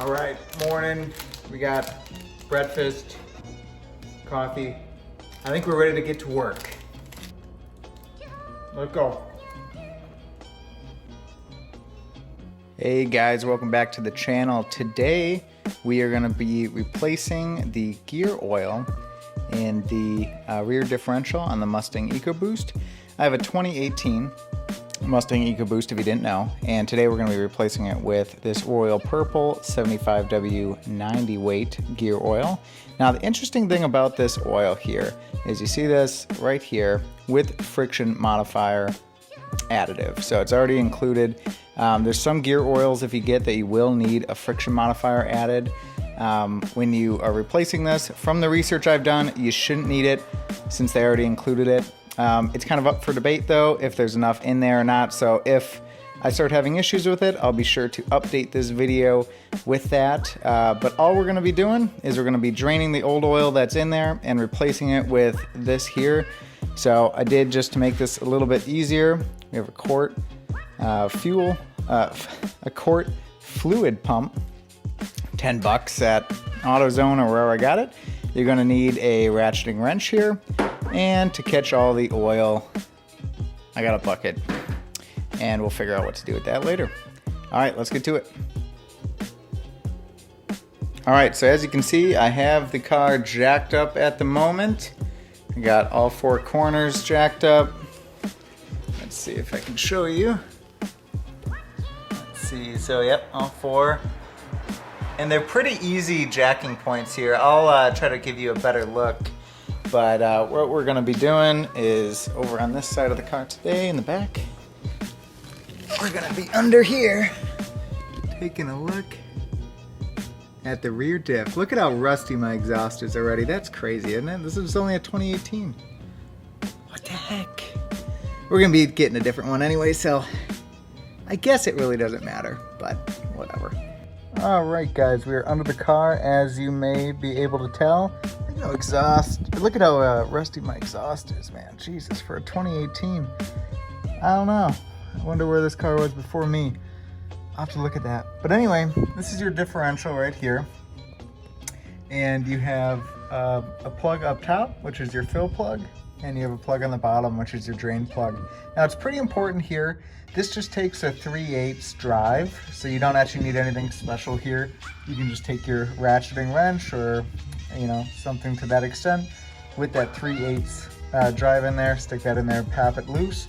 All right, morning. We got breakfast, coffee. I think we're ready to get to work. Let's go. Hey guys, welcome back to the channel. Today we are going to be replacing the gear oil in the rear differential on the Mustang Ecoboost. I have a 2018 Mustang Ecoboost, if you didn't know, and today we're going to be replacing it with this Royal Purple 75W 90 weight gear oil. Now the interesting thing about this oil here is you see this right here with friction modifier additive. So it's already included. There's some gear oils, if you get, that you will need a friction modifier added. When you are replacing this, from the research I've done, you shouldn't need it since they already included it. It's kind of up for debate though, if there's enough in there or not. So if I start having issues with it, I'll be sure to update this video with that. But all we're going to be doing is we're going to be draining the old oil that's in there and replacing it with this here. So I did, just to make this a little bit easier, we have a quart a quart fluid pump, 10 bucks at AutoZone or wherever I got it. You're going to need a ratcheting wrench here, and to catch all the oil, I got a bucket, and we'll figure out what to do with that later. All right, let's get to it. All right, so as you can see, I have the car jacked up at the moment. I got all four corners jacked up. Let's see if I can show you. Let's see, so yep, all four. And they're pretty easy jacking points here. I'll try to give you a better look. But what we're gonna be doing is over on this side of the car today in the back. We're gonna be under here, taking a look at the rear diff. Look at how rusty my exhaust is already. That's crazy, isn't it? This is only a 2018. What the heck? We're gonna be getting a different one anyway, so I guess it really doesn't matter, but whatever. All right, guys, we are under the car, as you may be able to tell. No exhaust. Look at how rusty my exhaust is, man. Jesus, for a 2018. I don't know. I wonder where this car was before me. I'll have to look at that. But anyway, this is your differential right here. And you have a plug up top, which is your fill plug. And you have a plug on the bottom, which is your drain plug. Now it's pretty important here. This just takes a 3/8 drive, so you don't actually need anything special here. You can just take your ratcheting wrench or, you know, something to that extent with that 3/8 drive in there, stick that in there, pop it loose.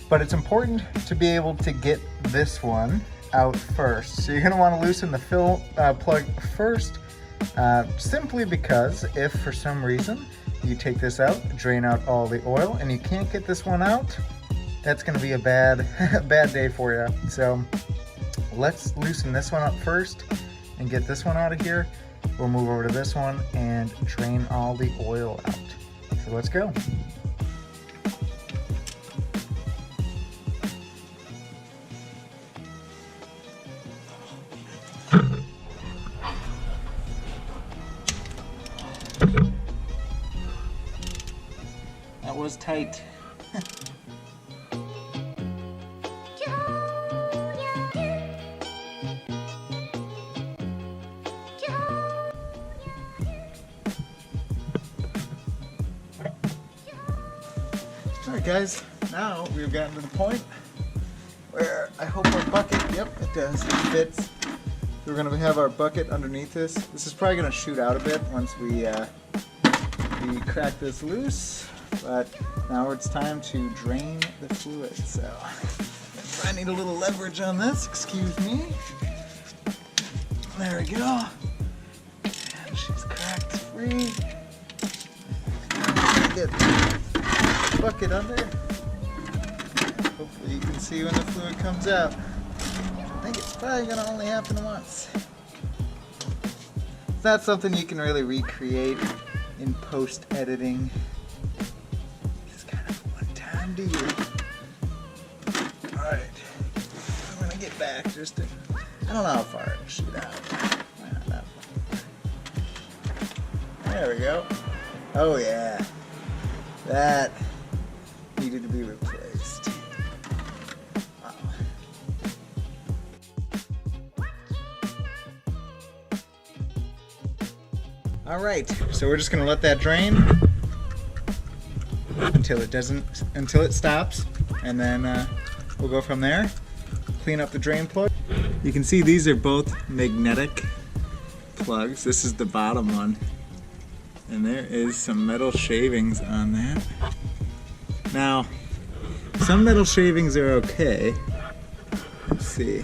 But it's important to be able to get this one out first. So you're gonna wanna loosen the fill plug first, simply because if for some reason you take this out, drain out all the oil, and you can't get this one out, that's gonna be a bad day for you. So let's loosen this one up first and get this one out of here. We'll move over to this one and drain all the oil out. So let's go. That was tight. Alright guys, now we've gotten to the point where I hope our bucket, yep it does, it fits. We're going to have our bucket underneath this. This is probably going to shoot out a bit once we crack this loose, but now it's time to drain the fluid. So I need a little leverage on this, excuse me. There we go. And she's cracked free. Get the bucket under. Hopefully you can see when the fluid comes out. I think it's probably going to only happen once. It's not something you can really recreate in post-editing. It's kind of a one-time deal. Alright, I'm going to get back just to, I don't know how far it'll shoot out. Not that far. There we go. Oh yeah, that needed to be replaced. Wow. All right, so we're just gonna let that drain until it stops, and then we'll go from there. Clean up the drain plug. You can see these are both magnetic plugs. This is the bottom one, and there is some metal shavings on that. Now, some metal shavings are okay. Let's see.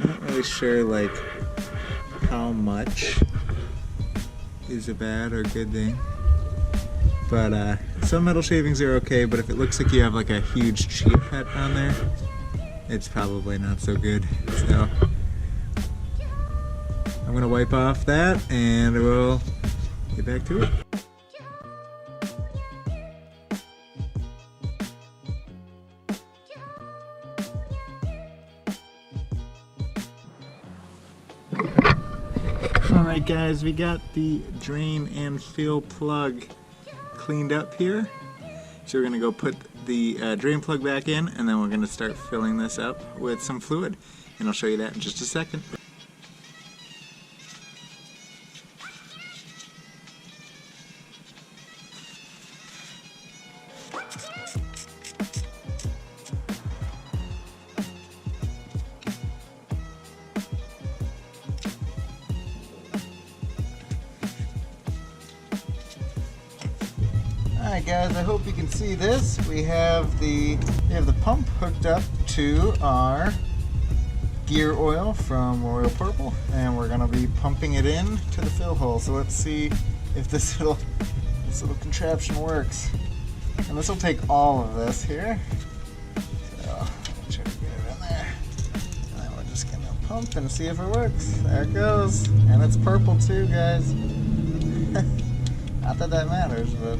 I'm not really sure like how much is a bad or good thing. But some metal shavings are okay, but if it looks like you have like a huge cheap pet on there, it's probably not so good. So I'm gonna wipe off that and we'll get back to it. Alright guys, we got the drain and fill plug cleaned up here. So we're going to go put the drain plug back in, and then we're going to start filling this up with some fluid. And I'll show you that in just a second. Alright guys, I hope you can see this. We have the pump hooked up to our gear oil from Royal Purple, and we're gonna be pumping it in to the fill hole. So let's see if this little contraption works. And this will take all of this here. So I'll try to get it in there. And then we're just gonna pump and see if it works. There it goes. And it's purple too, guys. Not that that matters, but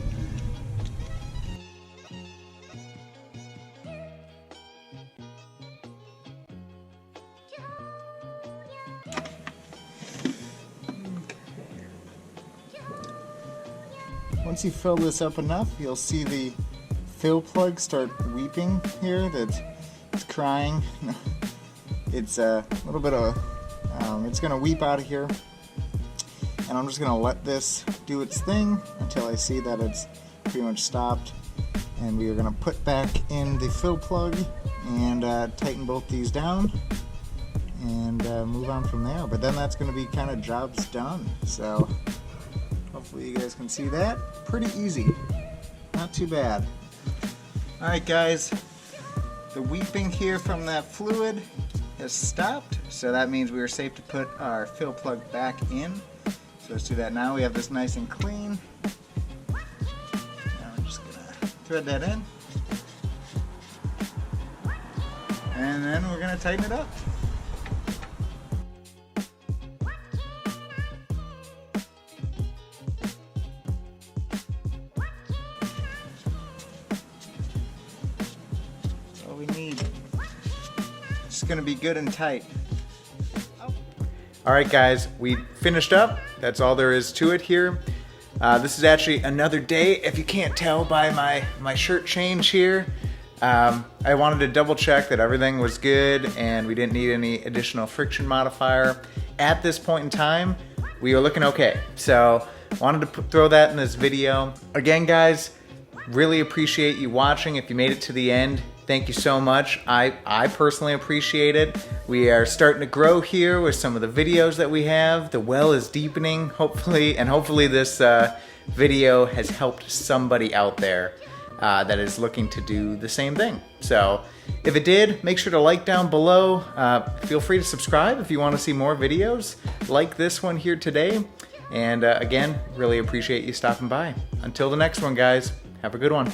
once you fill this up enough, you'll see the fill plug start weeping here. It's crying. It's a little bit of, it's gonna weep out of here. And I'm just gonna let this do its thing until I see that it's pretty much stopped. And we are gonna put back in the fill plug and tighten both these down and move on from there. But then that's gonna be kind of jobs done. So hopefully you guys can see that. Pretty easy. Not too bad. Alright guys, the weeping here from that fluid has stopped, so that means we are safe to put our fill plug back in. So let's do that now. We have this nice and clean. Now we're just gonna thread that in. And then we're gonna tighten it up. We need. It's going to be good and tight. Alright guys, we finished up. That's all there is to it here. This is actually another day, if you can't tell by my shirt change here. I wanted to double check that everything was good and we didn't need any additional friction modifier. At this point in time, we are looking okay. So wanted to throw that in this video. Again guys, really appreciate you watching. If you made it to the end, thank you so much. I personally appreciate it. We are starting to grow here with some of the videos that we have. The well is deepening, hopefully, and hopefully this video has helped somebody out there that is looking to do the same thing. So if it did, make sure to like down below. Feel free to subscribe if you want to see more videos like this one here today. And again, really appreciate you stopping by. Until the next one, guys, have a good one.